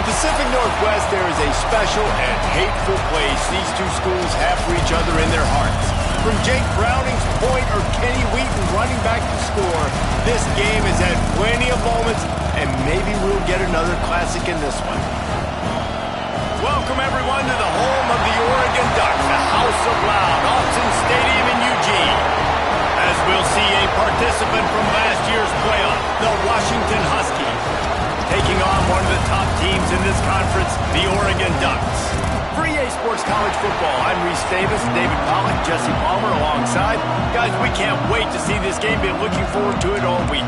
Pacific Northwest, there is a special and hateful place these two schools have for each other in their hearts. From Jake Browning's point or Kenny Wheaton running back to score, this game has had plenty of moments, and maybe we'll get another classic in this one. Welcome, everyone, to the home of the Oregon Ducks, the House of Loud, Autzen Stadium in Eugene. As we'll see a participant from last year's playoff, the Washington Huskies, taking on one of the top teams in this conference, the Oregon Ducks. For EA Sports College Football, I'm Reese Davis, David Pollack, Jesse Palmer alongside. Guys, we can't wait to see this game. Been looking forward to it all week.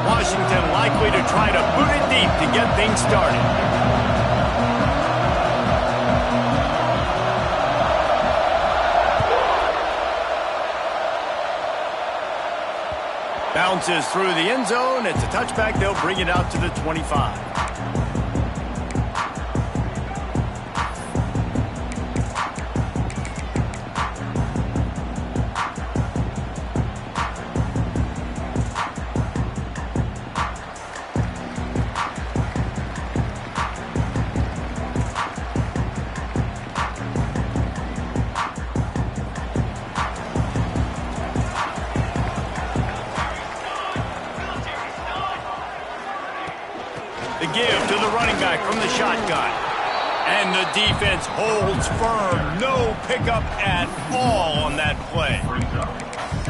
Washington likely to try to boot it deep to get things started. Bounces through the end zone. It's a touchback. They'll bring it out to the 25. The give to the running back from the shotgun. And the defense holds firm. No pickup at all on that play.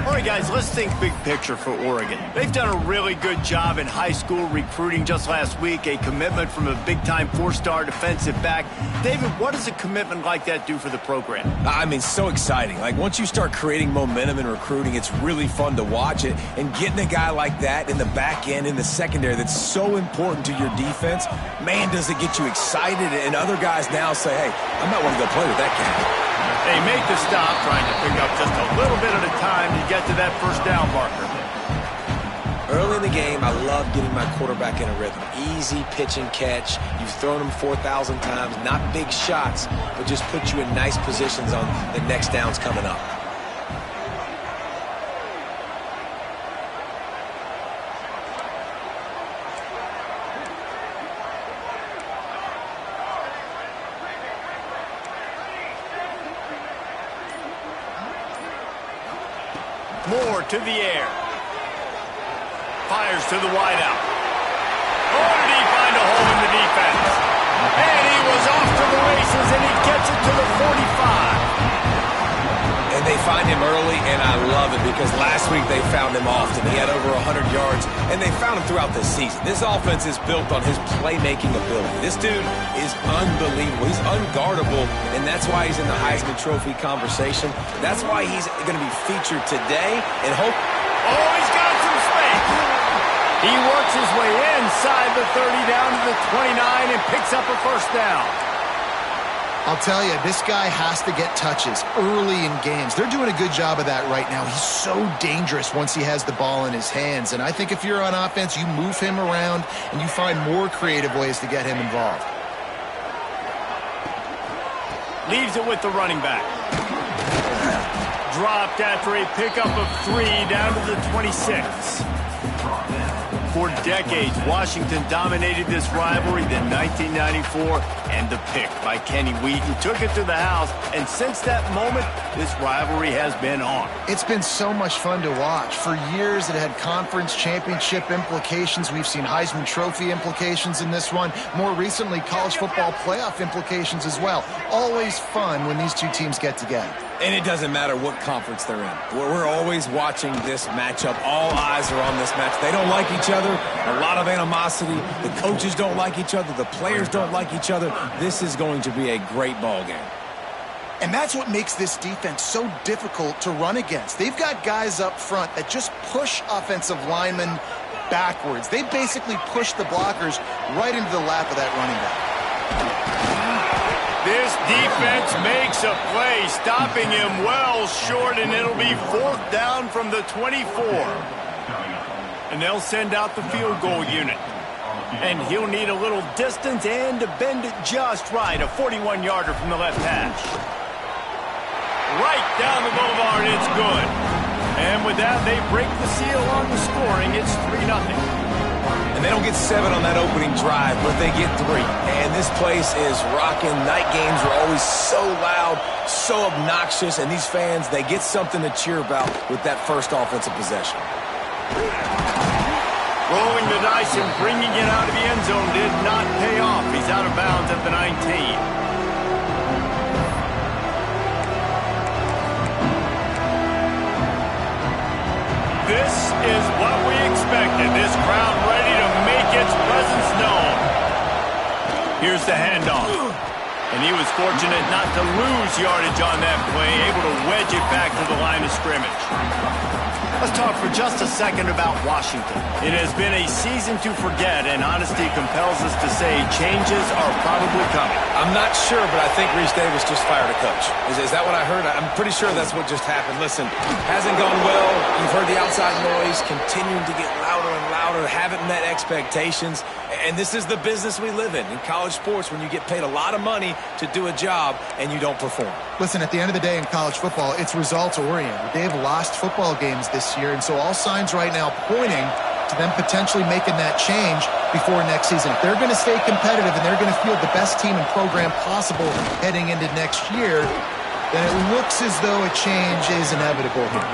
All right, guys, let's think big picture for Oregon. They've done a really good job in high school recruiting just last week, a commitment from a big-time four-star defensive back. David, what does a commitment like that do for the program? I mean, so exciting. Like, once you start creating momentum in recruiting, it's really fun to watch it. And getting a guy like that in the back end, in the secondary, that's so important to your defense, man, does it get you excited. And other guys now say, hey, I might want to go play with that guy. They make the stop, trying to pick up just a little bit at a time to get to that first down marker. Early in the game, I love getting my quarterback in a rhythm. Easy pitch and catch. You've thrown them 4,000 times. Not big shots, but just put you in nice positions on the next downs coming up. Moore to the air. Fires to the wideout. Oh, did he find a hole in the defense? And he was off to the races, and he gets it to the 45. And they find him early, and I love it because last week they found him often. He had over 100 yards, and they found him throughout the season. This offense is built on his playmaking ability. This dude is unbelievable. He's unguardable, and that's why he's in the Heisman Trophy conversation. That's why he's going to be featured today, and hope. Oh, he's got some space. He works his way inside the 30 down to the 29 and picks up a first down. I'll tell you, this guy has to get touches early in games. They're doing a good job of that right now. He's so dangerous once he has the ball in his hands. And I think if you're on offense, you move him around and you find more creative ways to get him involved. Leaves it with the running back. Dropped after a pickup of 3 down to the 26. For decades, Washington dominated this rivalry. Then 1994, and the pick by Kenny Wheaton took it to the house. And since that moment, this rivalry has been on. It's been so much fun to watch. For years, it had conference championship implications. We've seen Heisman Trophy implications in this one. More recently, college football playoff implications as well. Always fun when these two teams get together. And it doesn't matter what conference they're in. We're always watching this matchup. All eyes are on this match. They don't like each other. A lot of animosity. The coaches don't like each other. The players don't like each other. This is going to be a great ball game. And that's what makes this defense so difficult to run against. They've got guys up front that just push offensive linemen backwards. They basically push the blockers right into the lap of that running back. This defense makes a play, stopping him well short, and it'll be 4th down from the 24. And they'll send out the field goal unit. And he'll need a little distance and to bend it just right. A 41-yarder from the left hash. Right down the boulevard, it's good. And with that, they break the seal on the scoring. It's 3-0. And they don't get 7 on that opening drive, but they get 3. And this place is rocking. Night games are always so loud, so obnoxious, and these fans, they get something to cheer about with that first offensive possession. Rolling the dice and bringing it out of the end zone did not pay off. He's out of bounds at the 19. This is what we expected. This crowd ready to make its presence known. Here's the handoff. And he was fortunate not to lose yardage on that play, able to wedge it back to the line of scrimmage. Let's talk for just a second about Washington. It has been a season to forget, and honesty compels us to say changes are probably coming. I'm not sure, but I think Reese Davis just fired a coach. Is that what I heard? I'm pretty sure that's what just happened. Listen, hasn't gone well. You've heard the outside noise continuing to get louder and louder, haven't met expectations. And this is the business we live in college sports, when you get paid a lot of money to do a job and you don't perform. Listen, at the end of the day in college football, it's results-oriented. They've lost football games this year, and so all signs right now pointing to them potentially making that change before next season. If they're going to stay competitive and they're going to field the best team and program possible heading into next year, then it looks as though a change is inevitable here.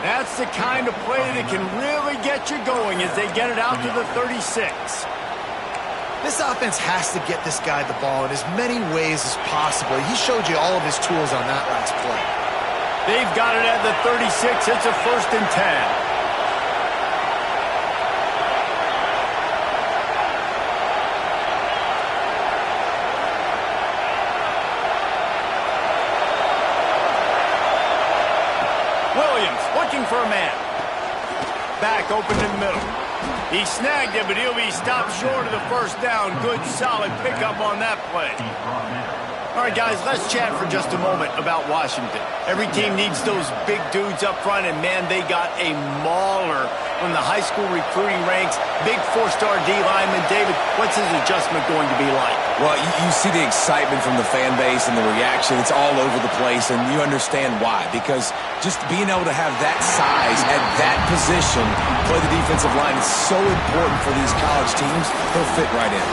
That's the kind of play that can really get you going as they get it out to the 36. This offense has to get this guy the ball in as many ways as possible. He showed you all of his tools on that last play. They've got it at the 36. It's a 1st and 10. Williams looking for a man. Back open in the middle. He snagged it, but he'll be stopped short of the first down. Good, solid pickup on that play. All right, guys, let's chat for just a moment about Washington. Every team needs those big dudes up front, and, man, they got a mauler from the high school recruiting ranks. Big 4-star D lineman. David, what's his adjustment going to be like? Well, you see the excitement from the fan base and the reaction. It's all over the place, and you understand why. Because just being able to have that size at that position, play the defensive line, is so important for these college teams. He'll fit right in.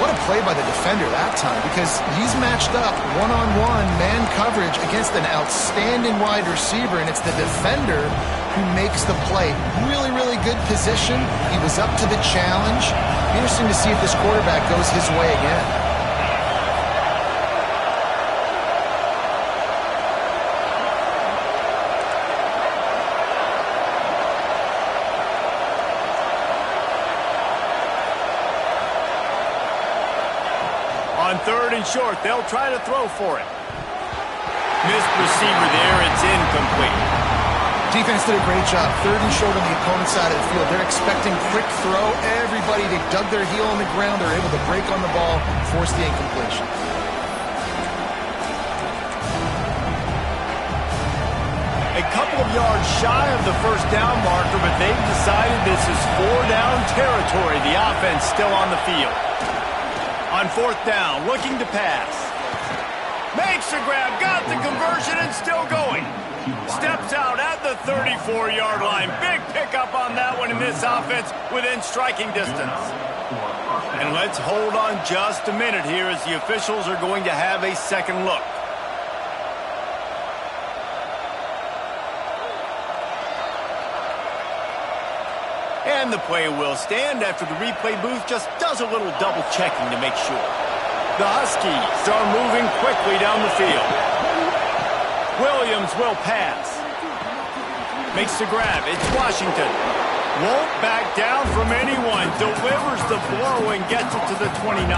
What a play by the defender that time, because he's matched up one-on-one man coverage against an outstanding wide receiver, and it's the defender who makes the play. Really, really good position. He was up to the challenge. Interesting to see if this quarterback goes his way again. On 3rd and short, they'll try to throw for it. Missed receiver there. It's incomplete. Defense did a great job. 3rd and short on the opponent's side of the field. They're expecting quick throw. Everybody, they dug their heel on the ground. They're able to break on the ball, force the incompletion. A couple of yards shy of the first down marker, but they've decided this is 4-down territory. The offense still on the field. On 4th down, looking to pass. Makes the grab, got the conversion, and still going. Steps out at the 34-yard line. Big pickup on that one in this offense within striking distance. And let's hold on just a minute here as the officials are going to have a second look. And the play will stand after the replay booth just does a little double checking to make sure. The Huskies are moving quickly down the field. Williams will pass. Makes the grab. It's Washington. Won't back down from anyone. Delivers the blow and gets it to the 29.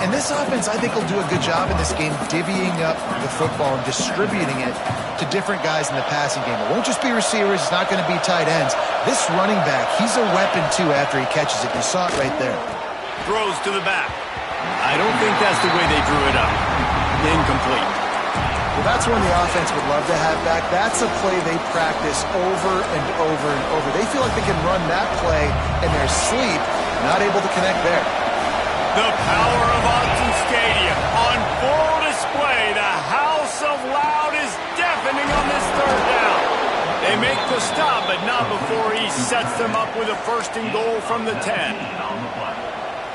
And this offense, I think, will do a good job in this game divvying up the football and distributing it to different guys in the passing game. It won't just be receivers. It's not going to be tight ends. This running back, he's a weapon, too, after he catches it. You saw it right there. Throws to the back. I don't think that's the way they drew it up. Incomplete. Well, that's one the offense would love to have back. That's a play they practice over and over and over. They feel like they can run that play in their sleep, not able to connect there. The power of Autzen Stadium on full display. The house of loud is deafening on this third down. They make the stop, but not before he sets them up with a first and goal from the 10.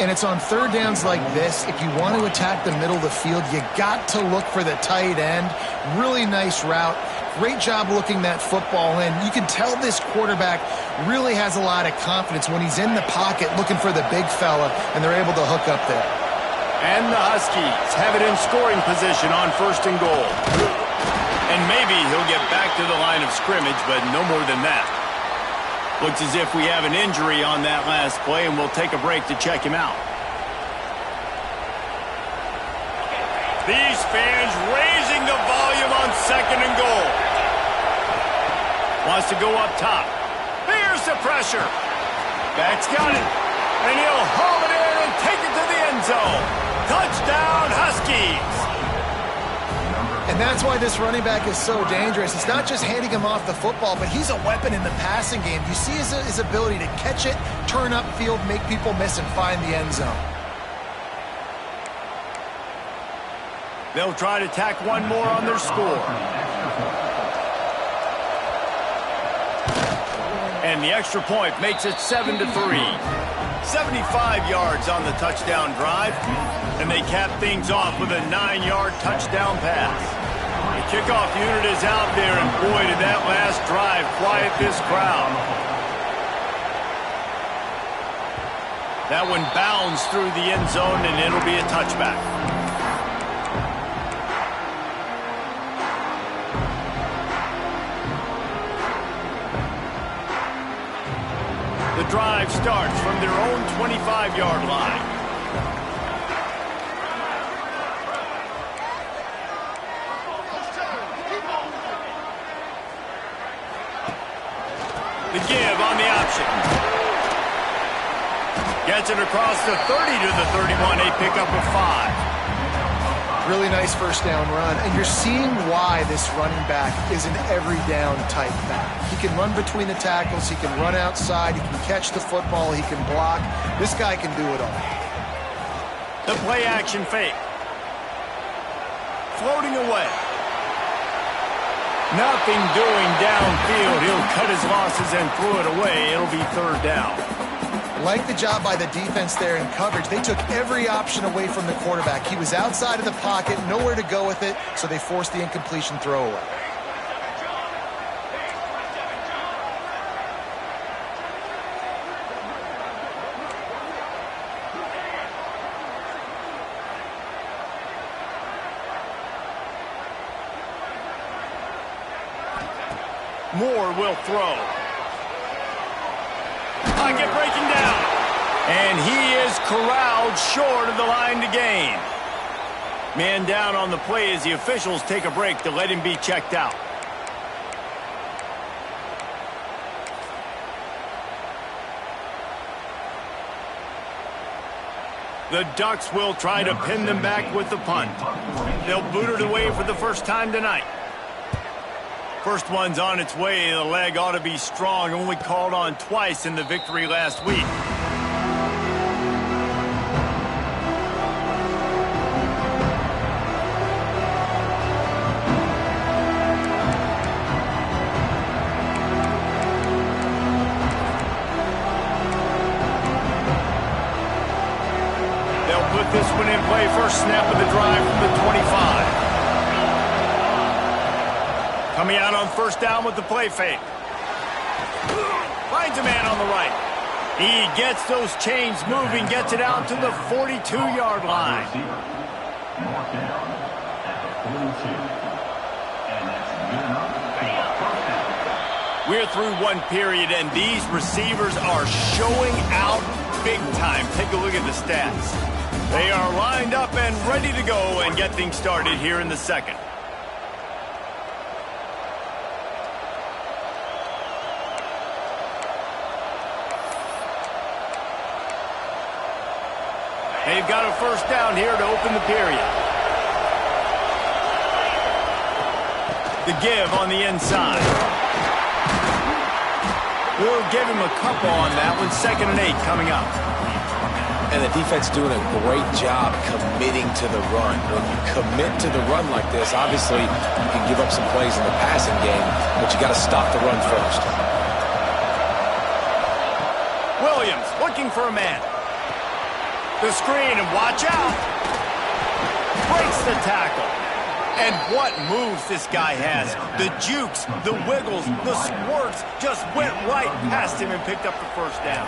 And it's on third downs like this, if you want to attack the middle of the field, you got to look for the tight end. Really nice route. Great job looking that football in. You can tell this quarterback really has a lot of confidence when he's in the pocket looking for the big fella, and they're able to hook up there. And the Huskies have it in scoring position on first and goal. And maybe he'll get back to the line of scrimmage, but no more than that. Looks as if we have an injury on that last play, and we'll take a break to check him out. These fans raising the volume on second and goal. Wants to go up top. Here's the pressure. Back's got it. And he'll haul it in and take it to the end zone. Touchdown, Huskies. And that's why this running back is so dangerous. It's not just handing him off the football, but he's a weapon in the passing game. You see his ability to catch it, turn upfield, make people miss, and find the end zone. They'll try to tack one more on their score. And the extra point makes it 7-3. 75 yards on the touchdown drive. And they cap things off with a 9-yard touchdown pass. The kickoff unit is out there, and boy, did that last drive quiet this crowd. That one bounds through the end zone, and it'll be a touchback. The drive starts from their own 25-yard line. The give on the option. Gets it across the 30 to the 31. A pickup of 5. Really nice first down run. And you're seeing why this running back is an every down type back. He can run between the tackles. He can run outside. He can catch the football. He can block. This guy can do it all. The play action fake. Floating away. Nothing doing downfield. He'll cut his losses and throw it away. It'll be third down. Like the job by the defense there in coverage. They took every option away from the quarterback. He was outside of the pocket, nowhere to go with it, so they forced the incompletion throwaway. Moore will throw. Pocket breaking down. And he is corralled short of the line to gain. Man down on the play as the officials take a break to let him be checked out. The Ducks will try to pin them back with the punt. They'll boot it away for the first time tonight. First one's on its way. The leg ought to be strong. Only called on twice in the victory last week. They'll put this one in play. First snap of the drive from the 25. Coming out on first down with the play fake. Finds a man on the right. He gets those chains moving, gets it out to the 42-yard line. We're through one period, and these receivers are showing out big time. Take a look at the stats. They are lined up and ready to go and get things started here in the second. They've got a first down here to open the period. The give on the inside. We'll give him a couple on that one. 2nd and 8 coming up. And the defense doing a great job committing to the run. When you commit to the run like this, obviously you can give up some plays in the passing game, but you got to stop the run first. Williams looking for a man. The screen, and watch out. Breaks the tackle. And what moves this guy has. The jukes, the wiggles, the squirts just went right past him and picked up the first down.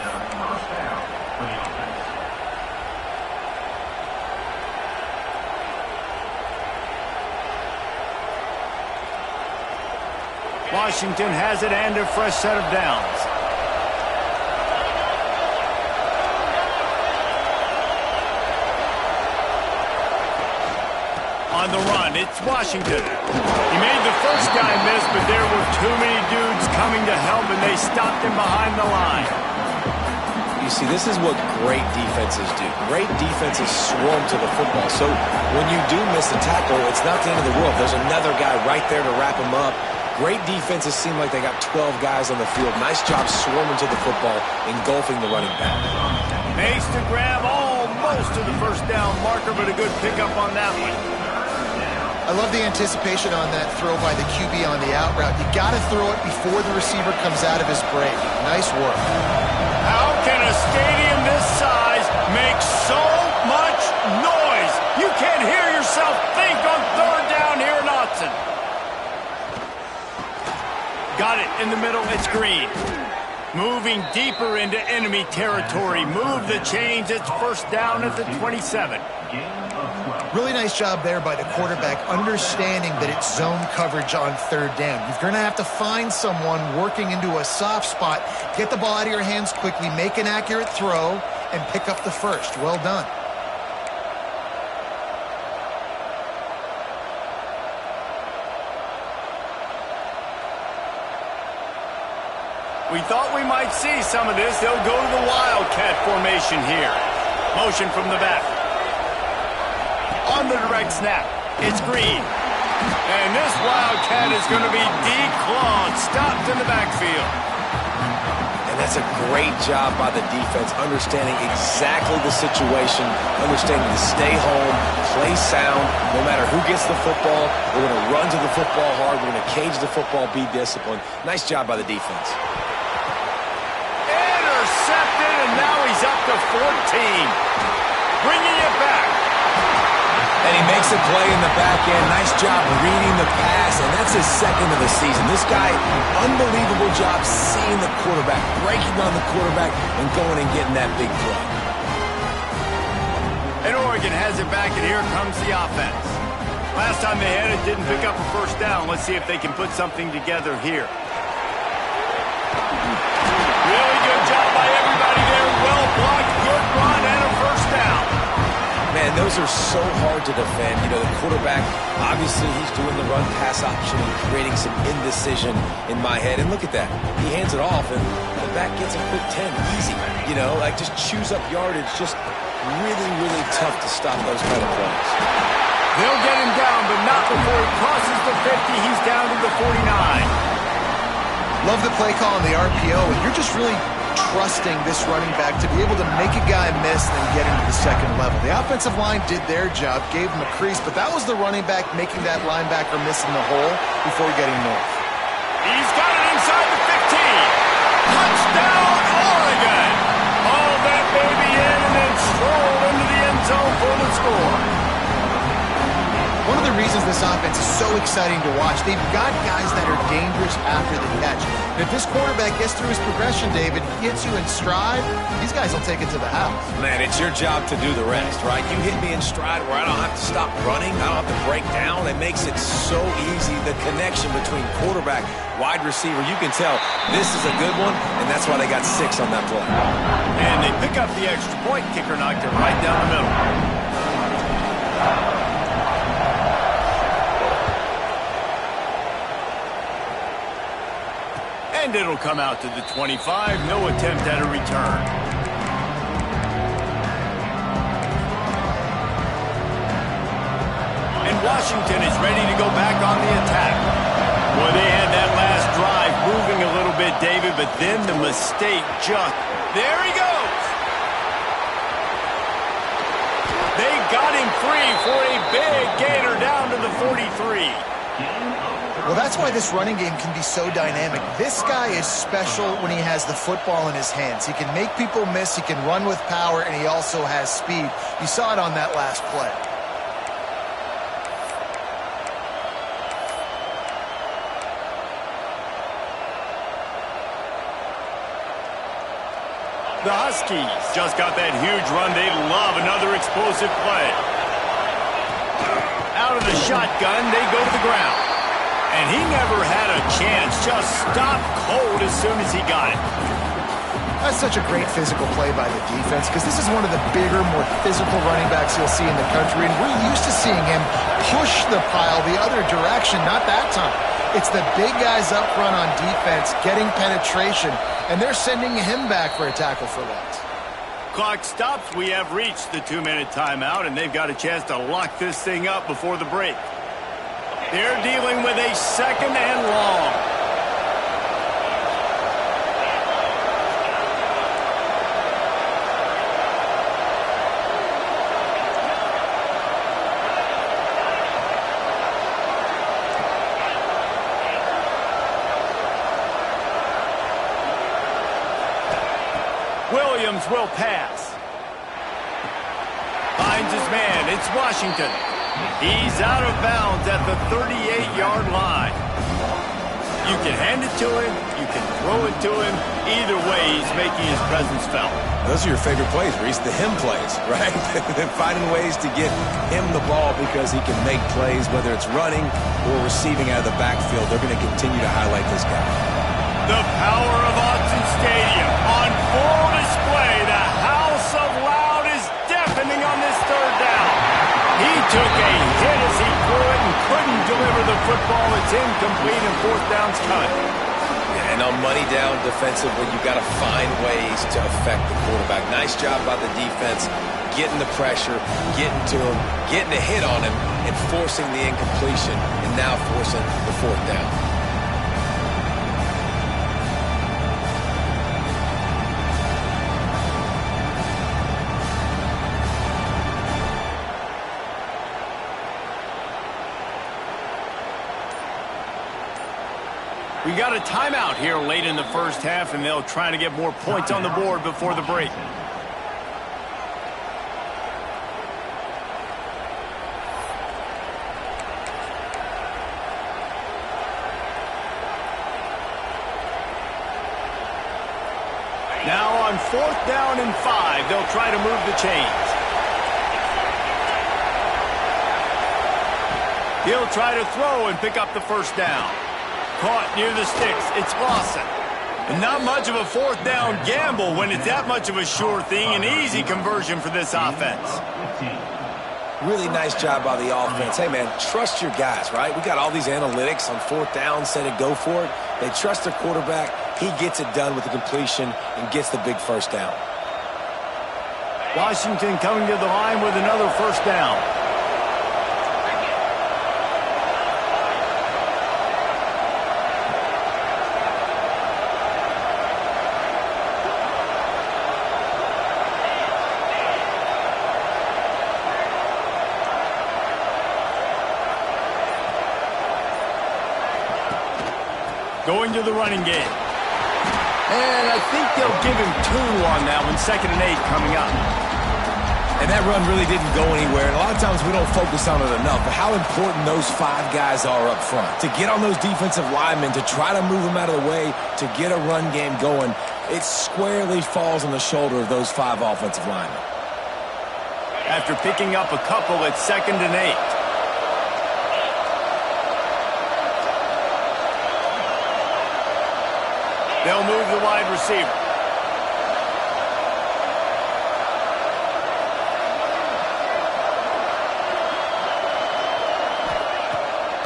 Washington has it and a fresh set of downs. On the run, it's Washington. He made the first guy miss, but there were too many dudes coming to help, and they stopped him behind the line. You see, this is what great defenses do. Great defenses swarm to the football. So when you do miss a tackle, it's not the end of the world. There's another guy right there to wrap him up. Great defenses seem like they got 12 guys on the field. Nice job swarming to the football, engulfing the running back. Makes the grab almost to the first down marker, but a good pickup on that one. I love the anticipation on that throw by the QB on the out route. You got to throw it before the receiver comes out of his break. Nice work. How can a stadium this size make so much noise? You can't hear yourself think on 3rd down here in Autzen. Got it in the middle. It's Green. Moving deeper into enemy territory. Move the chains. It's 1st down at the 27. Really nice job there by the quarterback, understanding that it's zone coverage on 3rd down. You're going to have to find someone working into a soft spot, get the ball out of your hands quickly, make an accurate throw, and pick up the first. Well done. We thought we might see some of this. They'll go to the Wildcat formation here. Motion from the back. On the direct snap, it's Green. And this Wildcat is going to be declawed, stopped in the backfield. And that's a great job by the defense, understanding exactly the situation, understanding to stay home, play sound, no matter who gets the football. We're going to run to the football hard. We're going to cage the football, be disciplined. Nice job by the defense. Intercepted, and now he's up to 14. Bringing it back. And he makes a play in the back end. Nice job reading the pass, and that's his 2nd of the season. This guy, unbelievable job seeing the quarterback, breaking on the quarterback, and going and getting that big throw. And Oregon has it back, and here comes the offense. Last time they had it, didn't pick up a 1st down. Let's see if they can put something together here. Really good job by everybody there. Well blocked, good run, and a 1st down. Man, those are so hard to defend. You know, the quarterback, obviously he's doing the run-pass option and creating some indecision in my head. And look at that. He hands it off, and the back gets a quick 10. Easy. You know, like just chews up yardage. Just really, really tough to stop those kind of plays. They'll get him down, but not before he crosses the 50. He's down to the 49. Love the play call on the RPO, and you're just really trusting this running back to be able to make a guy miss and then get into the 2nd level. The offensive line did their job, gave him a crease, but that was the running back making that linebacker miss in the hole before getting north. He's got it inside the 15. Touchdown, Oregon! All that baby in and then strolled into the end zone for the score. One of the reasons this offense is so exciting to watch, they've got guys that are dangerous after the catch. And if this quarterback gets through his progression, David, gets you in stride, these guys will take it to the house. Man, it's your job to do the rest, right? You hit me in stride where I don't have to stop running. I don't have to break down. It makes it so easy. The connection between quarterback, wide receiver, you can tell this is a good one, and that's why they got 6 on that play. And they pick up the extra point. Kicker knocked it right down the middle. And it'll come out to the 25. No attempt at a return. And Washington is ready to go back on the attack. Well, they had that last drive moving a little bit, David, but then the mistake just... There he goes! They got him free for a big gainer down to the 43. Well, that's why this running game can be so dynamic. This guy is special when he has the football in his hands. He can make people miss, he can run with power, and he also has speed. You saw it on that last play. The Huskies just got that huge run. They love another explosive play. Out of the shotgun, they go to the ground. And he never had a chance. Just stopped cold as soon as he got it. That's such a great physical play by the defense because this is one of the bigger, more physical running backs you'll see in the country. And we're used to seeing him push the pile the other direction, not that time. It's the big guys up front on defense getting penetration, and they're sending him back for a tackle for loss. Clock stops. We have reached the 2-minute timeout, and they've got a chance to lock this thing up before the break. They're dealing with a 2nd and long. Williams will pass. Finds his man. It's Washington. He's out of bounds at the 38-yard line. You can hand it to him. You can throw it to him. Either way, he's making his presence felt. Those are your favorite plays, Reese, the him plays, right? Finding ways to get him the ball because he can make plays, whether it's running or receiving out of the backfield. They're going to continue to highlight this guy. The power of Autzen Stadium on full display. The house of loud is deafening on this 3rd down. He took a hit as he threw it and couldn't deliver the football. It's incomplete and 4th down's cut. And on money down defensively, you've got to find ways to affect the quarterback. Nice job by the defense, getting the pressure, getting to him, getting a hit on him, and forcing the incompletion, and now forcing the 4th down. We got a timeout here late in the 1st half, and they'll try to get more points on the board before the break. Now on 4th down and 5, they'll try to move the chains. He'll try to throw and pick up the 1st down. Caught near the sticks. It's Lawson. And not much of a 4th down gamble when it's that much of a sure thing. An easy conversion for this offense. Really nice job by the offense. Hey, man, trust your guys, right? We got all these analytics on 4th down, said it, go for it. They trust their quarterback. He gets it done with the completion and gets the big 1st down. Washington coming to the line with another 1st down. Going to the running game. And I think they'll give him 2 on that one. 2nd and 8 coming up. And that run really didn't go anywhere. And a lot of times we don't focus on it enough. But how important those 5 guys are up front. To get on those defensive linemen, to try to move them out of the way, to get a run game going, it squarely falls on the shoulder of those 5 offensive linemen. After picking up a couple, it's 2nd and 8. They'll move the wide receiver.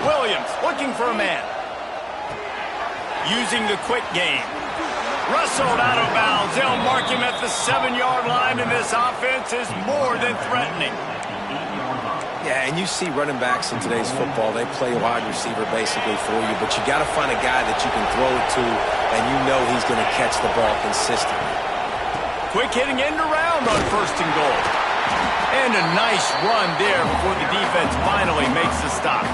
Williams looking for a man. Using the quick game. Rustled out of bounds. They'll mark him at the 7-yard line, and this offense is more than threatening. Yeah, and you see running backs in today's football, they play wide receiver basically for you, but you got to find a guy that you can throw it to, and you know he's going to catch the ball consistently. Quick hitting end around on 1st and goal. And a nice run there before the defense finally makes the stop.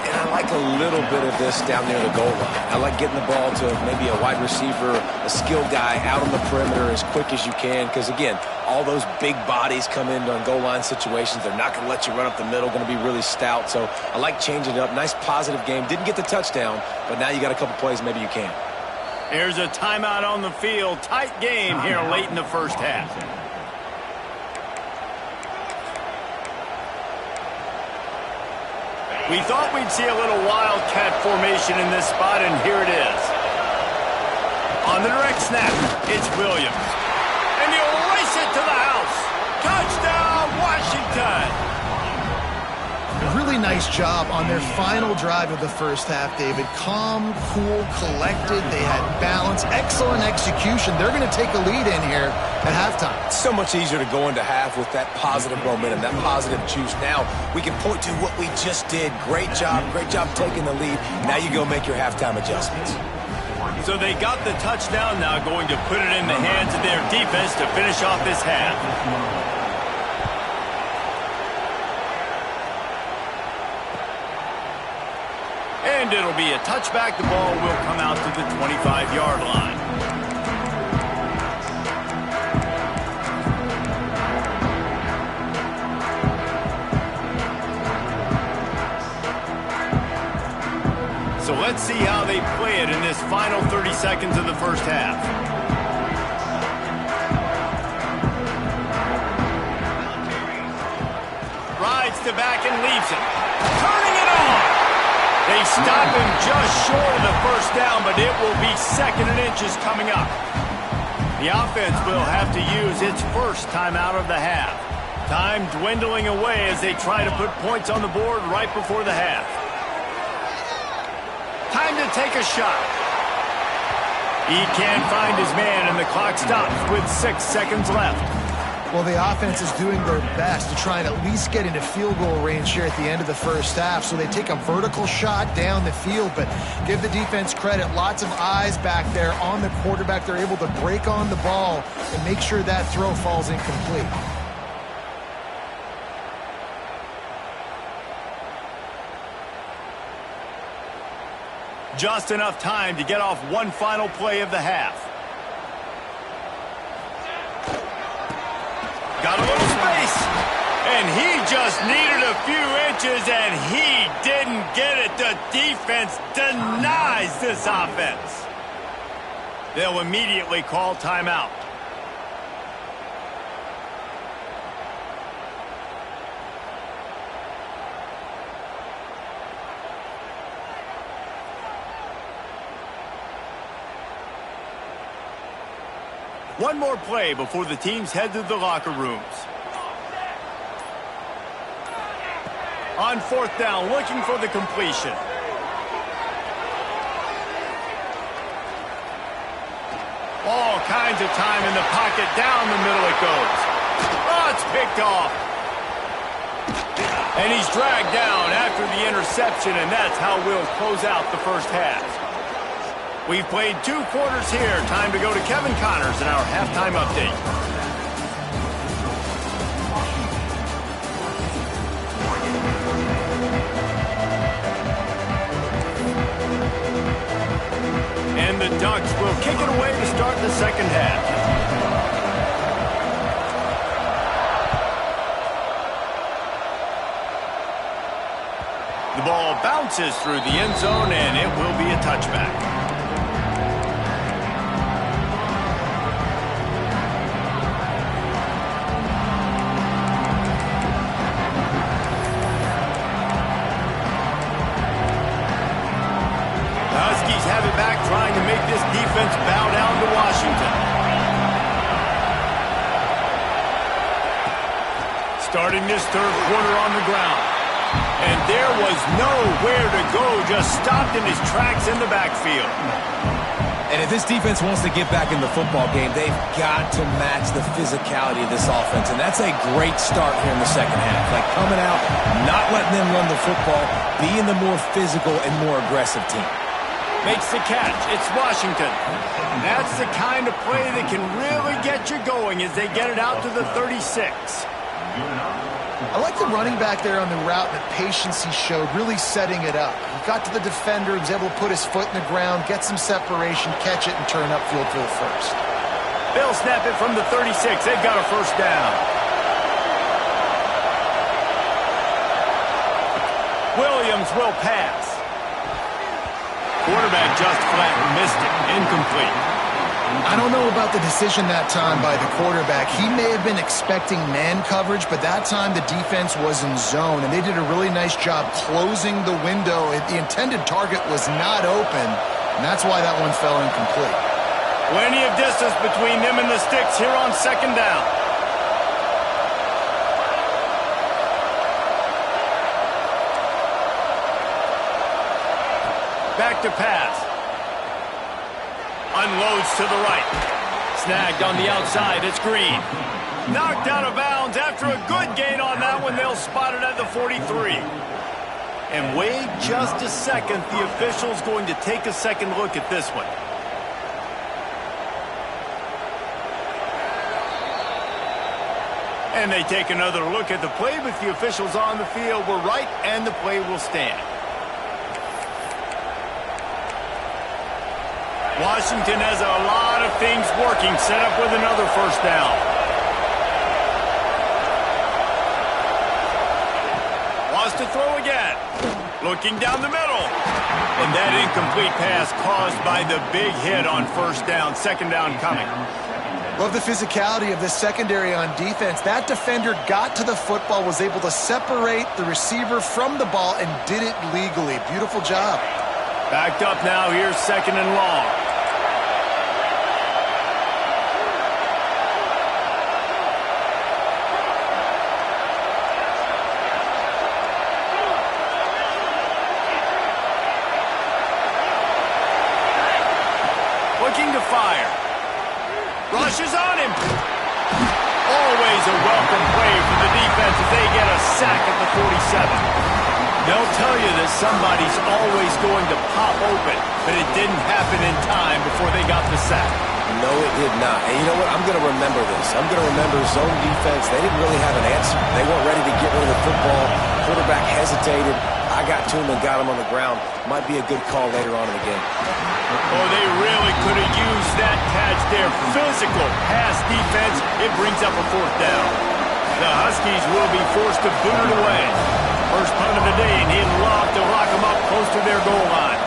And I like a little bit of this down near the goal line. I like getting the ball to maybe a wide receiver, a skilled guy out on the perimeter as quick as you can, because, again, all those big bodies come in on goal line situations. They're not going to let you run up the middle, going to be really stout. So I like changing it up. Nice positive game. Didn't get the touchdown, but now you got a couple plays maybe you can. Here's a timeout on the field. Tight game here late in the first half. We thought we'd see a little wildcat formation in this spot, and here it is. On the direct snap, it's Williams. And he'll race it to the house. Touchdown, Washington! Really nice job on their final drive of the first half, David. Calm, cool, collected. They had balance. Excellent execution. They're going to take a lead in here at halftime. It's so much easier to go into half with that positive momentum, that positive juice. Now we can point to what we just did. Great job taking the lead. Now you go make your halftime adjustments. So they got the touchdown, now going to put it in the hands of their defense to finish off this half. And it'll be a touchback. The ball will come out to the 25-yard line. So let's see how they play it in this final 30 seconds of the first half. Rides to back and leaves it. Turning it on. They stop him just short of the first down, but it will be 2nd and inches coming up. The offense will have to use its first timeout of the half. Time dwindling away as they try to put points on the board right before the half. Time to take a shot. He can't find his man, and the clock stops with 6 seconds left. Well, the offense is doing their best to try and at least get into field goal range here at the end of the first half. So they take a vertical shot down the field, but give the defense credit. Lots of eyes back there on the quarterback. They're able to break on the ball and make sure that throw falls incomplete. Just enough time to get off one final play of the half. Got a little space, and he just needed a few inches, and he didn't get it. The defense denies this offense. They'll immediately call timeout. One more play before the teams head to the locker rooms. On 4th down, looking for the completion. All kinds of time in the pocket. Down the middle it goes. Oh, it's picked off. And he's dragged down after the interception, and that's how we'll close out the first half. We've played 2 quarters here. Time to go to Kevin Connors in our halftime update. And the Ducks will kick it away to start the second half. The ball bounces through the end zone, and it will be a touchback. Have it back, trying to make this defense bow down to Washington. Starting this 3rd quarter on the ground. And there was nowhere to go, just stopped in his tracks in the backfield. And if this defense wants to get back in the football game, they've got to match the physicality of this offense. And that's a great start here in the second half. Like coming out, not letting them run the football, being the more physical and more aggressive team. Makes the catch. It's Washington. That's the kind of play that can really get you going as they get it out to the 36. I like the running back there on the route, the patience he showed, really setting it up. He got to the defender, he was able to put his foot in the ground, get some separation, catch it, and turn upfield for the first. They'll snap it from the 36. They've got a first down. Williams will pass. Quarterback just flat missed it. Incomplete. I don't know about the decision that time by the quarterback. He may have been expecting man coverage, but that time the defense was in zone, and they did a really nice job closing the window. The intended target was not open, and that's why that one fell incomplete. Plenty of distance between them and the sticks here on second down. Back to pass. Unloads to the right. Snagged on the outside. It's Green. Knocked out of bounds after a good gain on that one. They'll spot it at the 43. And wait just a second. The official's going to take a second look at this one. And they take another look at the play, but the officials on the field were right, and the play will stand. Washington has a lot of things working, set up with another first down. Wants to throw again. Looking down the middle. And that incomplete pass caused by the big hit on first down. Second down coming. Love the physicality of this secondary on defense. That defender got to the football, was able to separate the receiver from the ball, and did it legally. Beautiful job. Backed up now. Here's second and long. Looking to fire. Rushes on him. Always a welcome play for the defense as they get a sack at the 47. They'll tell you that somebody's always going to pop open, but it didn't happen in time before they got the sack. No, it did not. And you know what? I'm going to remember this. I'm going to remember zone defense. They didn't really have an answer. They weren't ready to get rid of the football. Quarterback hesitated. I got to him and got him on the ground. Might be a good call later on in the game. Oh, they really could have used that catch there. Physical pass defense. It brings up a fourth down. The Huskies will be forced to boot it away. First punt of the day, and he'd love to lock them up close to their goal line.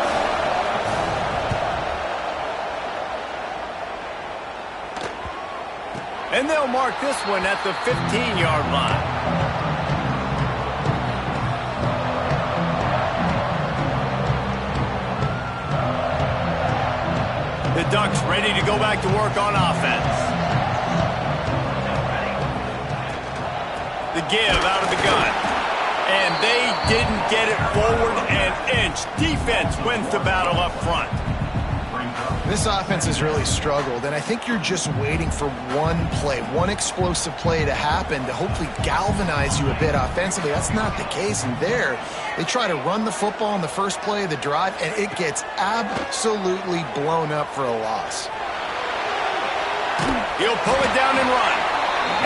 And they'll mark this one at the 15-yard line. The Ducks ready to go back to work on offense. The give out of the gun. And they didn't get it forward an inch. Defense wins the battle up front. This offense has really struggled, and I think you're just waiting for one play, one explosive play to happen to hopefully galvanize you a bit offensively. That's not the case, and there they try to run the football in the first play of the drive, and it gets absolutely blown up for a loss. He'll pull it down and run,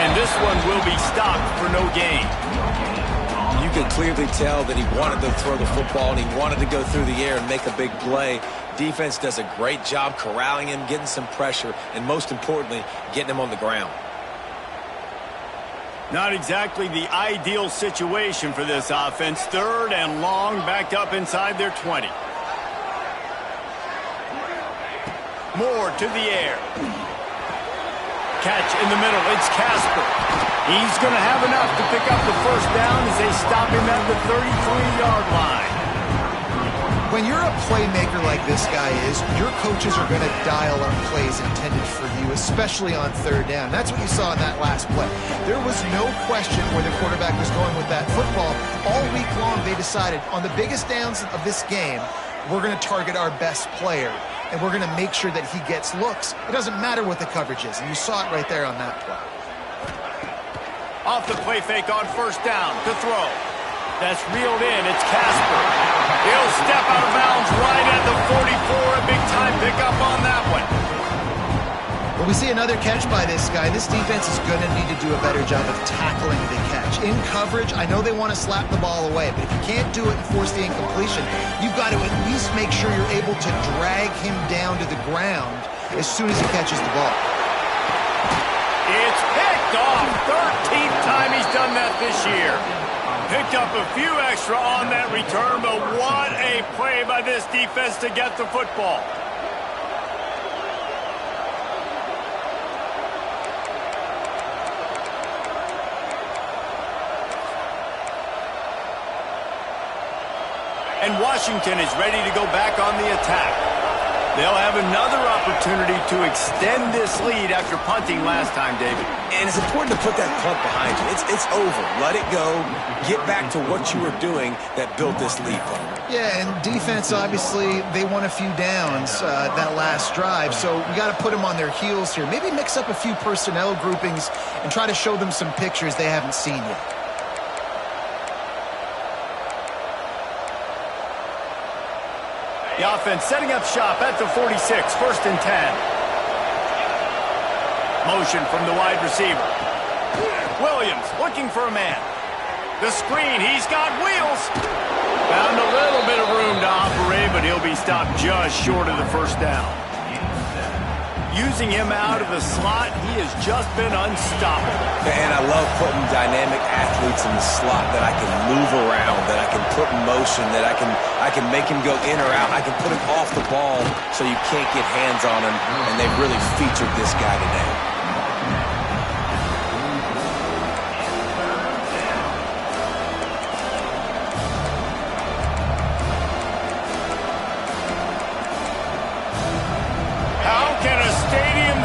and this one will be stopped for no gain. You could clearly tell that he wanted to throw the football and he wanted to go through the air and make a big play. Defense does a great job corralling him, getting some pressure, and most importantly, getting him on the ground. Not exactly the ideal situation for this offense. Third and long, backed up inside their 20. Moore to the air. Catch in the middle. It's Casper. He's going to have enough to pick up the first down as they stop him at the 33-yard line. When you're a playmaker like this guy is, your coaches are going to dial up plays intended for you, especially on third down. That's what you saw in that last play. There was no question where the quarterback was going with that football. All week long, they decided on the biggest downs of this game, we're going to target our best player, and we're going to make sure that he gets looks. It doesn't matter what the coverage is, and you saw it right there on that play. Off the play fake on first down to throw. That's reeled in. It's Casper. He'll step out of bounds right at the 44. A big-time pickup on that one. But we see another catch by this guy. This defense is going to need to do a better job of tackling the catch. In coverage, I know they want to slap the ball away, but if you can't do it and force the incompletion, you've got to at least make sure you're able to drag him down to the ground as soon as he catches the ball. It's picked off. 13th time he's done that this year. Picked up a few extra on that return, but what a play by this defense to get the football. And Washington is ready to go back on the attack. They'll have another opportunity to extend this lead after punting last time, David. And it's important to put that punt behind you. It's over. Let it go. Get back to what you were doing that built this lead. Yeah, and defense, obviously, they won a few downs that last drive, so we got to put them on their heels here. Maybe mix up a few personnel groupings and try to show them some pictures they haven't seen yet. The offense setting up shop at the 46, 1st and 10. Motion from the wide receiver. Williams looking for a man. The screen, he's got wheels. Found a little bit of room to operate, but he'll be stopped just short of the first down. Using him out of the slot, he has just been unstoppable. And I love putting dynamic athletes in the slot that I can move around, that I can put in motion, that I can make him go in or out. I can put him off the ball so you can't get hands on him, and they've really featured this guy today.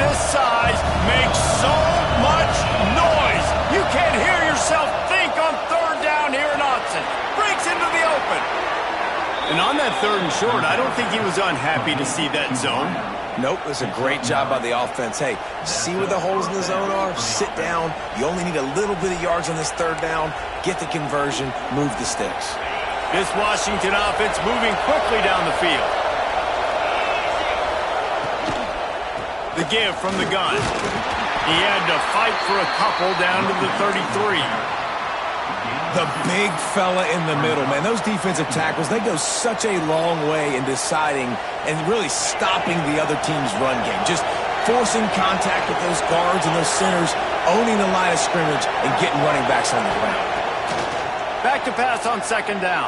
Size makes so much noise. You can't hear yourself think on 3rd down here in Austin. Breaks into the open. And on that 3rd and short, I don't think he was unhappy to see that zone. Nope, it was a great job by the offense. Hey, see where the holes in the zone are? Sit down. You only need a little bit of yards on this 3rd down. Get the conversion. Move the sticks. This Washington offense moving quickly down the field. The give from the gun. He had to fight for a couple down to the 33. The big fella in the middle, man. Those defensive tackles, they go such a long way in deciding and really stopping the other team's run game. Just forcing contact with those guards and those centers, owning the line of scrimmage, and getting running backs on the ground. Back to pass on 2nd down.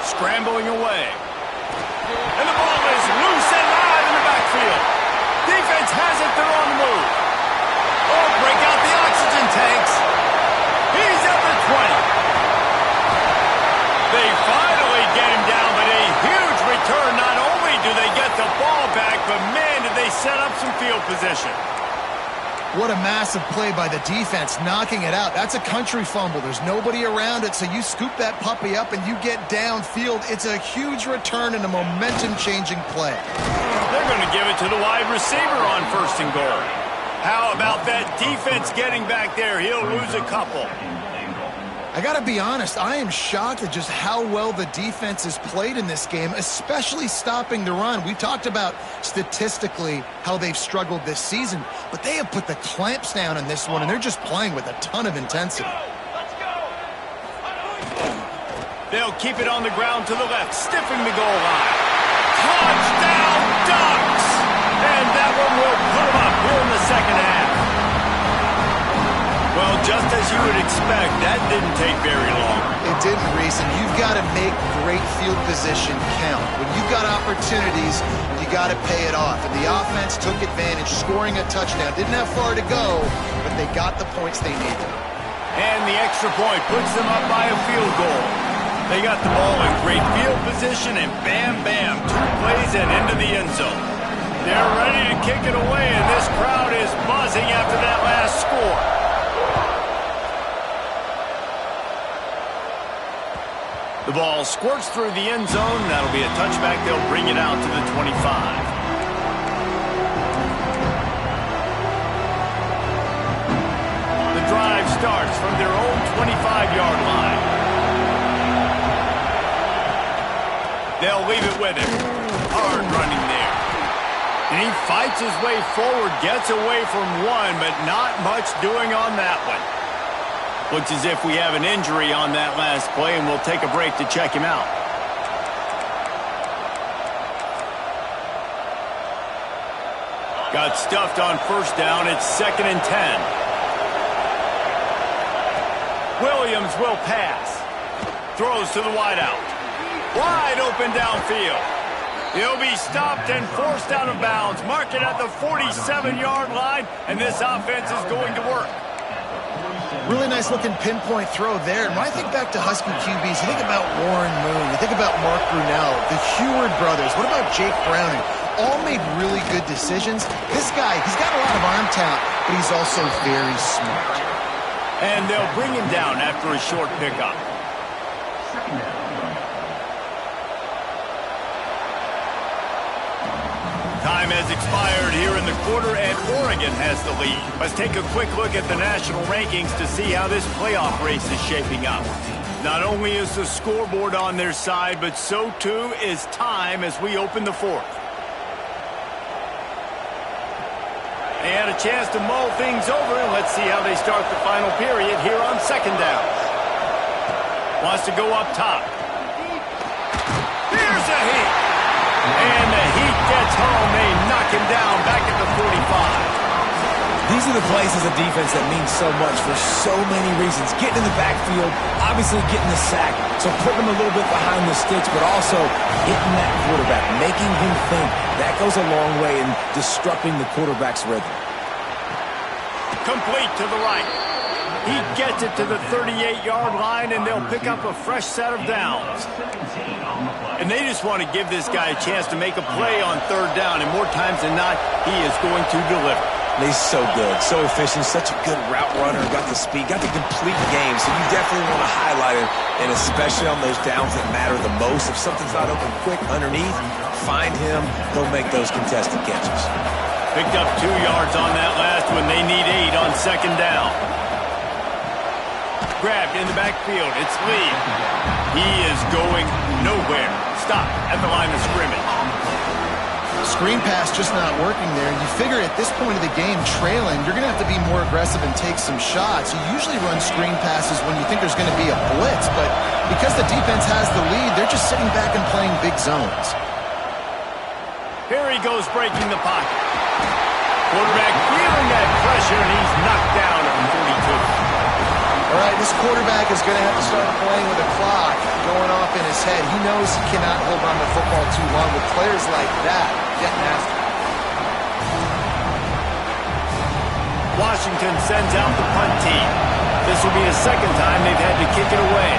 Scrambling away. And the ball is loose and live in the backfield. Defense has it, they're on the move. Oh, break out the oxygen tanks. He's at the 20. They finally get him down, but a huge return. Not only do they get the ball back, but man, did they set up some field position. What a massive play by the defense, knocking it out. That's a country fumble. There's nobody around it, so you scoop that puppy up and you get downfield. It's a huge return and a momentum-changing play. They're going to give it to the wide receiver on 1st and goal. How about that defense getting back there? He'll lose a couple. I got to be honest, I am shocked at just how well the defense has played in this game, especially stopping the run. We talked about statistically how they've struggled this season, but they have put the clamps down in this one, and they're just playing with a ton of intensity. They'll keep it on the ground to the left, stiffing the goal line. Touchdown, Ducks! And that one will put them up here in the 2nd half. Well, just as you would expect, that didn't take very long. It didn't, Reese, and you've got to make great field position count. When you've got opportunities, you got to pay it off. And the offense took advantage, scoring a touchdown. Didn't have far to go, but they got the points they needed. And the extra point puts them up by a field goal. They got the ball in great field position, and bam, bam, 2 plays and into the end zone. They're ready to kick it away, and this crowd is buzzing after that last score. The ball squirts through the end zone. That'll be a touchback. They'll bring it out to the 25. The drive starts from their own 25-yard line. They'll leave it with him. Hard running there. And he fights his way forward, gets away from one, but not much doing on that one. Looks as if we have an injury on that last play, and we'll take a break to check him out. Got stuffed on first down. It's 2nd and 10. Williams will pass. Throws to the wideout. Wide open downfield. He'll be stopped and forced out of bounds. Mark it at the 47-yard line, and this offense is going to work. Really nice looking pinpoint throw there. And when I think back to Husky QBs, you think about Warren Moon, you think about Mark Brunell, the Heward brothers. What about Jake Browning? All made really good decisions. This guy, he's got a lot of arm talent, but he's also very smart. And they'll bring him down after a short pickup. Time has expired here in the quarter, and Oregon has the lead. Let's take a quick look at the national rankings to see how this playoff race is shaping up. Not only is the scoreboard on their side, but so too is time as we open the fourth. They had a chance to mull things over, and let's see how they start the final period here on 2nd down. Wants to go up top. Here's a heat. And the Heat gets home. They knock him down back at the 45. These are the plays as a defense that mean so much for so many reasons. Getting in the backfield, obviously getting the sack, so putting him a little bit behind the sticks, but also hitting that quarterback, making him think. That goes a long way in disrupting the quarterback's rhythm. Complete to the right. He gets it to the 38-yard line, and they'll pick up a fresh set of downs. And they just want to give this guy a chance to make a play on 3rd down, and more times than not, he is going to deliver. He's so good, so efficient, such a good route runner, got the speed, got the complete game, so you definitely want to highlight him, and especially on those downs that matter the most. If something's not open quick underneath, find him, he'll make those contested catches. Picked up 2 yards on that last one. They need 8 on 2nd down. Grabbed in the backfield. It's Lee. He is going nowhere. Stop at the line of scrimmage. Screen pass just not working there. You figure at this point of the game, trailing, you're going to have to be more aggressive and take some shots. You usually run screen passes when you think there's going to be a blitz, but because the defense has the lead, they're just sitting back and playing big zones. Here he goes breaking the pocket. Quarterback feeling that pressure, and he's knocked down at 42. All right, this quarterback is going to have to start playing with a clock going off in his head. He knows he cannot hold on to the football too long with players like that getting after him. Washington sends out the punt team. This will be the 2nd time they've had to kick it away.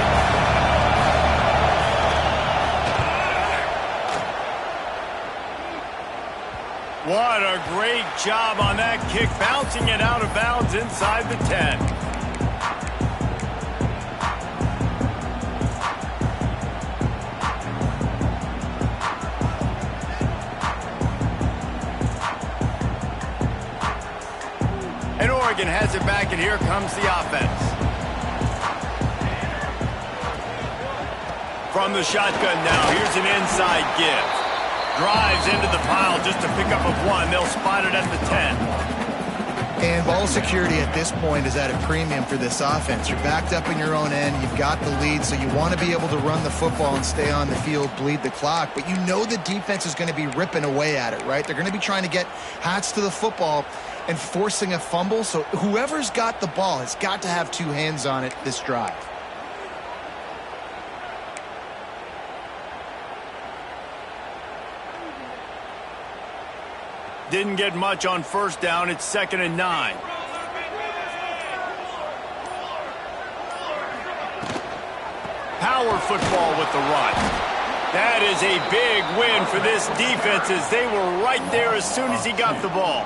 What a great job on that kick, bouncing it out of bounds inside the 10. And Oregon has it back, and here comes the offense. From the shotgun now, here's an inside give. Drives into the pile just to pick up a 1. They'll spot it at the 10. And ball security at this point is at a premium for this offense. You're backed up in your own end. You've got the lead, so you want to be able to run the football and stay on the field, bleed the clock. But you know the defense is going to be ripping away at it, right? They're going to be trying to get hats to the football and forcing a fumble. So whoever's got the ball has got to have 2 hands on it this drive. Didn't get much on first down. It's 2nd and 9. Power football with the run. That is a big win for this defense as they were right there as soon as he got the ball.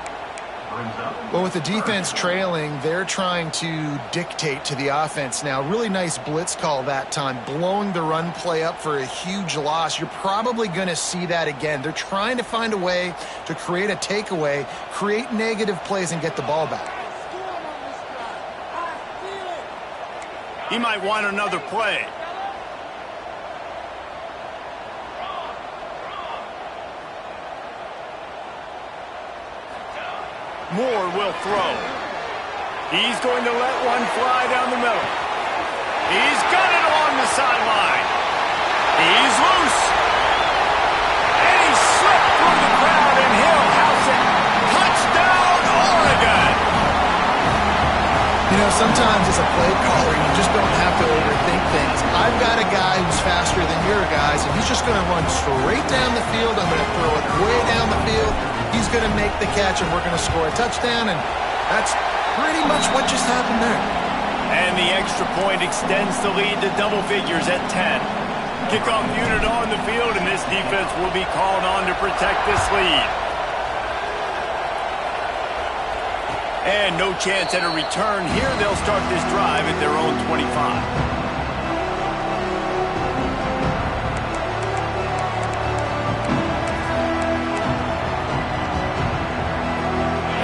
Well, with the defense trailing, they're trying to dictate to the offense now. Really nice blitz call that time, blowing the run play up for a huge loss. You're probably going to see that again. They're trying to find a way to create a takeaway, create negative plays, and get the ball back. He might want another play. Moore will throw. He's going to let one fly down the middle. He's got it along the sideline. He's loose. And he slipped through the crowd, and he'll house it. Touchdown, Oregon! You know, sometimes as a play caller, you just don't have to overthink things. I've got a guy who's faster than your guys, and he's just going to run straight down the field. I'm going to throw it way down the field. He's going to make the catch, and we're going to score a touchdown, and that's pretty much what just happened there. And the extra point extends the lead to double figures at 10. Kickoff unit on the field, and this defense will be called on to protect this lead. And no chance at a return here. They'll start this drive at their own 25.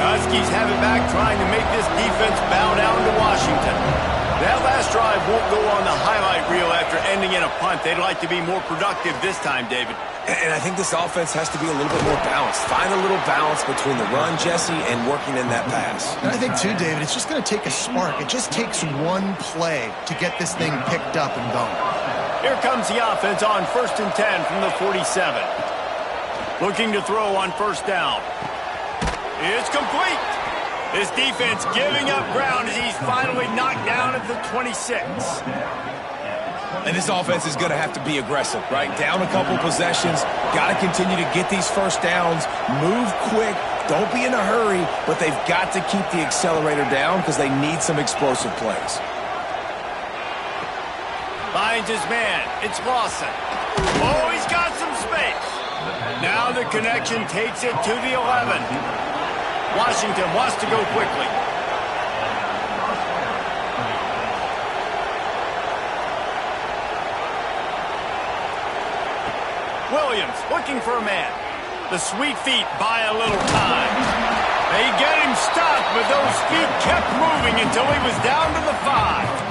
Huskies have it back, trying to make this defense bow down to Washington. That last drive won't go on the highlight reel after ending in a punt. They'd like to be more productive this time, David. And I think this offense has to be a little bit more balanced. Find a little balance between the run, Jesse, and working in that pass. And I think, too, David, it's just going to take a spark. It just takes one play to get this thing picked up and going. Here comes the offense on 1st and 10 from the 47. Looking to throw on 1st down. It's complete. This defense giving up ground as he's finally knocked down at the 26. And this offense is going to have to be aggressive, right? Down a couple possessions. Got to continue to get these first downs. Move quick. Don't be in a hurry, but they've got to keep the accelerator down because they need some explosive plays. Finds his man. It's Lawson. Oh, he's got some space. Now the connection takes it to the 11. Washington wants to go quickly. Williams looking for a man. The sweet feet buy a little time. They get him stopped, but those feet kept moving until he was down to the 5.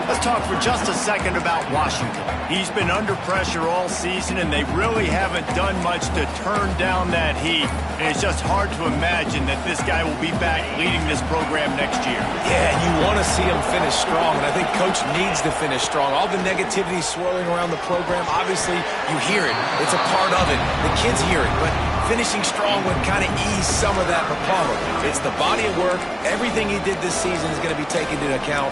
Let's talk for just a second about Washington. He's been under pressure all season, and they really haven't done much to turn down that heat. And it's just hard to imagine that this guy will be back leading this program next year. Yeah, you want to see him finish strong, and I think Coach needs to finish strong. All the negativity swirling around the program, obviously, you hear it. It's a part of it. The kids hear it, but finishing strong would kind of ease some of that problem. It's the body of work. Everything he did this season is going to be taken into account.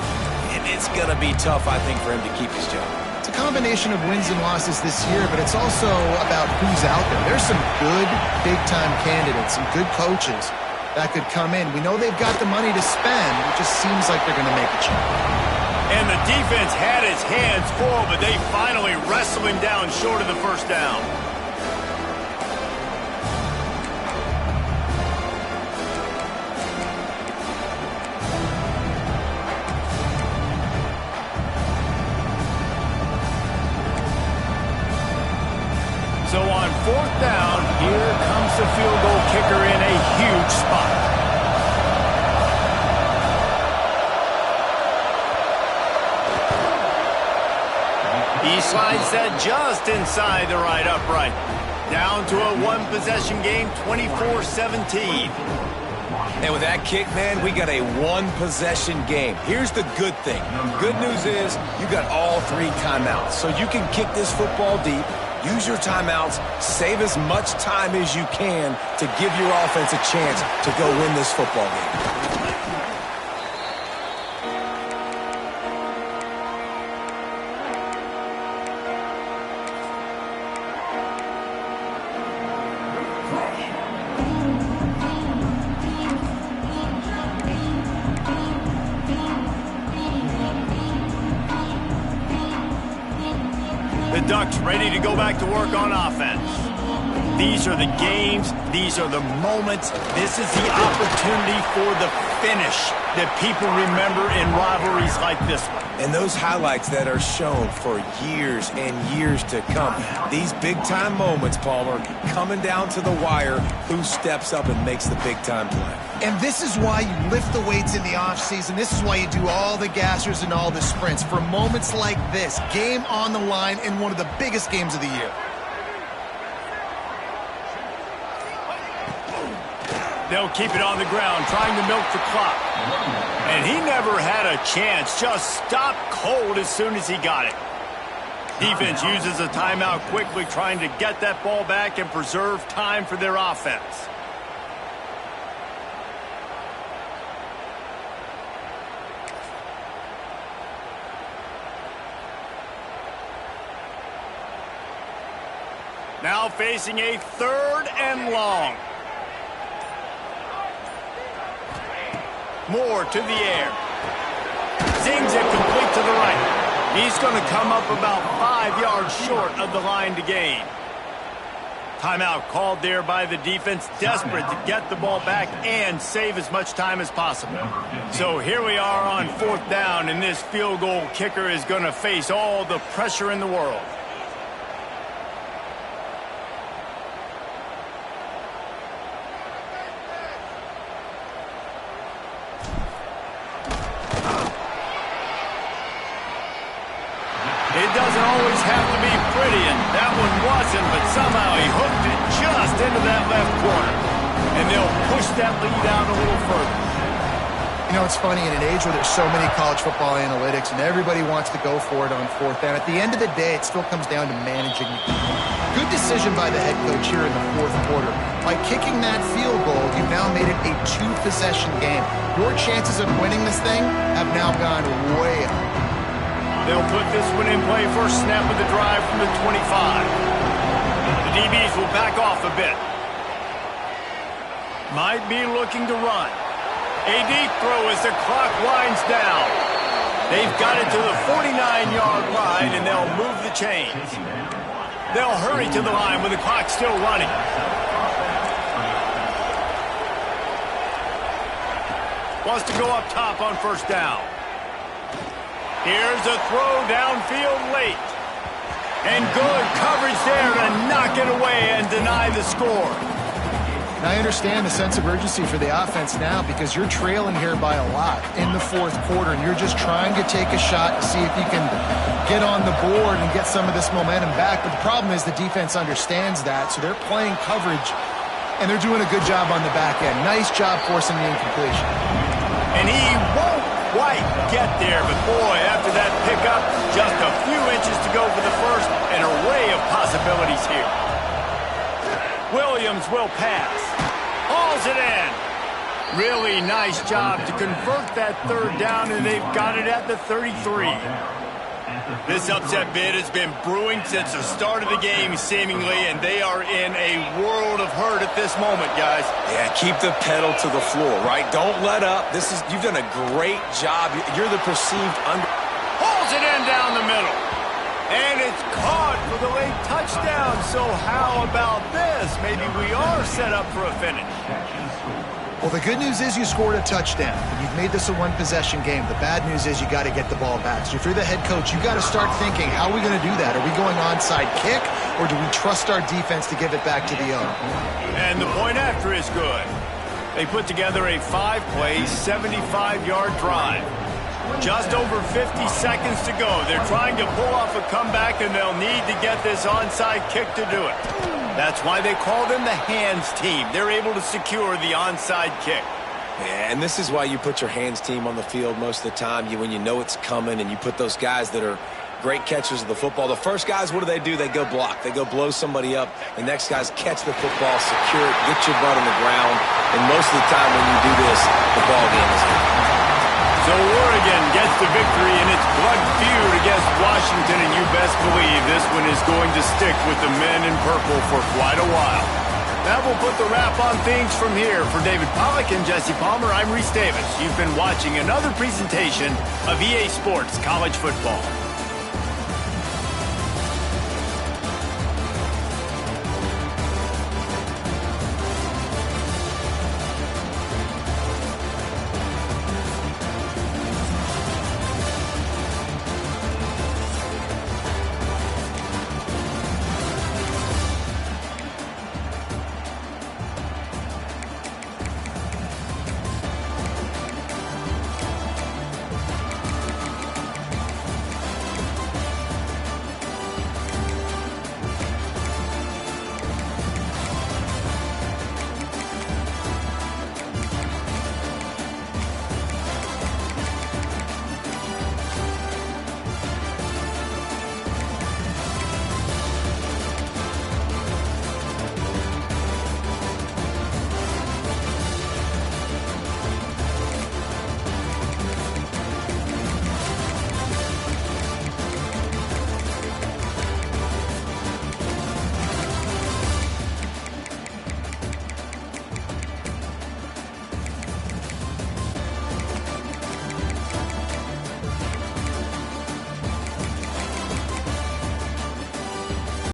And it's going to be tough, I think, for him to keep his job. It's a combination of wins and losses this year, but it's also about who's out there. There's some good big-time candidates, some good coaches that could come in. We know they've got the money to spend. It just seems like they're going to make a change. And the defense had his hands full, but they finally wrestled him down short of the 1st down. So on 4th down, here comes the field goal kicker in a huge spot. He slides that just inside the right upright. Down to a one-possession game, 24-17. And with that kick, man, we got a one-possession game. Here's the good thing. Good news is you got all 3 timeouts. So you can kick this football deep, use your timeouts, save as much time as you can to give your offense a chance to go win this football game. The Ducks ready to go back to work on offense. The These are the games. These are the moments. This is the opportunity for the finish that people remember in rivalries like this one. And those highlights that are shown for years and years to come. These big-time moments, Palmer, coming down to the wire, who steps up and makes the big-time play. And this is why you lift the weights in the offseason. This is why you do all the gassers and all the sprints. For moments like this, game on the line in one of the biggest games of the year. They'll keep it on the ground, trying to milk the clock. And he never had a chance, just stopped cold as soon as he got it. Defense uses a timeout quickly, trying to get that ball back and preserve time for their offense. Now facing a 3rd and long. Moore to the air. Zings it complete to the right. He's going to come up about 5 yards short of the line to gain. Timeout called there by the defense, desperate to get the ball back and save as much time as possible. So here we are on 4th down, and this field goal kicker is going to face all the pressure in the world. It doesn't always have to be pretty, and that one wasn't, but somehow he hooked it just into that left corner. And they'll push that lead out a little further. You know, it's funny, in an age where there's so many college football analytics and everybody wants to go for it on 4th down, at the end of the day, it still comes down to managing the game. Good decision by the head coach here in the 4th quarter. By kicking that field goal, you've now made it a 2-possession game. Your chances of winning this thing have now gone way up. They'll put this one in play, first snap of the drive from the 25. The DBs will back off a bit. Might be looking to run. A deep throw as the clock winds down. They've got it to the 49-yard line, and they'll move the chains. They'll hurry to the line with the clock still running. Wants to go up top on 1st down. Here's a throw downfield late. And good coverage there to knock it away and deny the score. And I understand the sense of urgency for the offense now because you're trailing here by a lot in the 4th quarter, and you're just trying to take a shot to see if you can get on the board and get some of this momentum back. But the problem is the defense understands that, so they're playing coverage, and they're doing a good job on the back end. Nice job forcing the incompletion. And he won't quite get there, but boy, after that pickup, just a few inches to go for the first, an array of possibilities here. Williams will pass. Hauls it in. Really nice job to convert that 3rd down, and they've got it at the 33. This upset bid has been brewing since the start of the game, seemingly, and they are in a world of hurt at this moment, guys. Yeah, keep the pedal to the floor, right? Don't let up. You've done a great job. You're the perceived under. Pulls it in down the middle. And it's caught for the late touchdown. So how about this? Maybe we are set up for a finish. Well, the good news is you scored a touchdown. You've made this a 1-possession game. The bad news is you got to get the ball back. So if you're the head coach, you got to start thinking, how are we going to do that? Are we going onside kick, or do we trust our defense to give it back to the owner? And the point after is good. They put together a 5-play, 75-yard drive. Just over 50 seconds to go. They're trying to pull off a comeback, and they'll need to get this onside kick to do it. That's why they call them the hands team. They're able to secure the onside kick. Yeah, and this is why you put your hands team on the field most of the time. When you know it's coming, and you put those guys that are great catchers of the football. The first guys, what do? They go block. They go blow somebody up. The next guys catch the football, secure it, get your butt on the ground. And most of the time when you do this, the ball game is over. So Oregon gets the victory in its blood feud against Washington, and you best believe this one is going to stick with the men in purple for quite a while. That will put the wrap on things from here. For David Pollack and Jesse Palmer, I'm Reese Davis. You've been watching another presentation of EA Sports College Football.